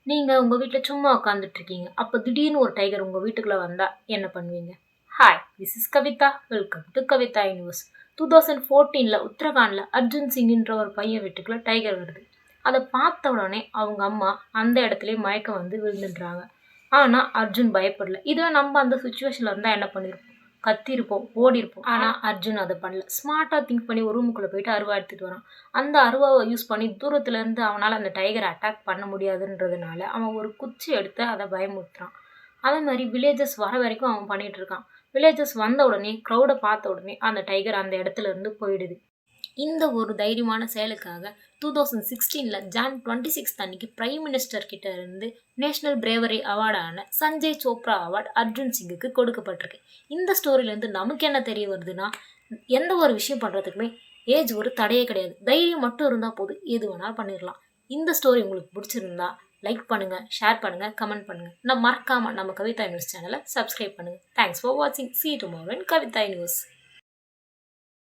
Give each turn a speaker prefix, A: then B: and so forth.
A: நீங்கள் உங்கள் வீட்டில் சும்மா உட்காந்துட்ருக்கீங்க. அப்போ திடீர்னு ஒரு டைகர் உங்கள் வீட்டுக்குள்ளே வந்தால் என்ன பண்ணுவீங்க? Hi, this is Kavitha. Welcome to Kavitha universe. 2014 உத்தரகாண்டில் அர்ஜுன் சிங்கின்ற ஒரு பையன் வீட்டுக்குள்ளே டைகர் வருது. அதை பார்த்த உடனே அவங்க அம்மா அந்த இடத்துலயே மயக்கம் வந்து விழுந்துடுறாங்க. ஆனால் அர்ஜுன் பயப்படல. இதுவே நம்ம அந்த சுச்சுவேஷனில் இருந்தால் என்ன பண்ணியிருப்போம்? கத்திருப்போம், ஓடிருப்போம். ஆனால் அர்ஜுன் அதை பண்ணல. ஸ்மார்ட்டாக திங்க் பண்ணி ஒரு ரூமுக்குள்ளே போயிட்டு அருவா எடுத்துகிட்டு வரான். அந்த அருவாவை யூஸ் பண்ணி தூரத்துலேருந்து அவனால் அந்த டைகரை அட்டாக் பண்ண முடியாதுன்றதுனால அவன் ஒரு குச்சி எடுத்து அதை பயமுறுத்துறான். அதே மாதிரி வில்லேஜஸ் வர வரைக்கும் அவன் பண்ணிகிட்டு இருக்கான். வில்லேஜஸ் வந்த உடனே, க்ரௌடை பார்த்த உடனே அந்த டைகர் அந்த இடத்துல இருந்து போயிடுது. இந்த ஒரு தைரியமான செயலுக்காக 2016 ஜான் 26 அன்னைக்கு பிரைம் மினிஸ்டர் கிட்ட இருந்து நேஷனல் பிரேவரி அவார்டான சஞ்சய் சோப்ரா அவார்டு அர்ஜுன் சிங்குக்கு கொடுக்கப்பட்டிருக்கு. இந்த ஸ்டோரியிலேருந்து நமக்கு என்ன தெரிய வருதுன்னா, எந்த ஒரு விஷயம் பண்ணுறதுக்குமே ஏஜ் ஒரு தடையே கிடையாது. தைரியம் மட்டும் இருந்தால் போதும், எது வேணாலும் பண்ணிடலாம். இந்த ஸ்டோரி உங்களுக்கு பிடிச்சிருந்தா லைக் பண்ணுங்கள், ஷேர் பண்ணுங்கள், கமெண்ட் பண்ணுங்கள். நான் மறக்காமல் நம்ம கவிதா நியூஸ் சேனலை சப்ஸ்கிரைப் பண்ணுங்கள். தேங்க்ஸ் ஃபார் வாட்சிங். See you tomorrow in Kavitha news.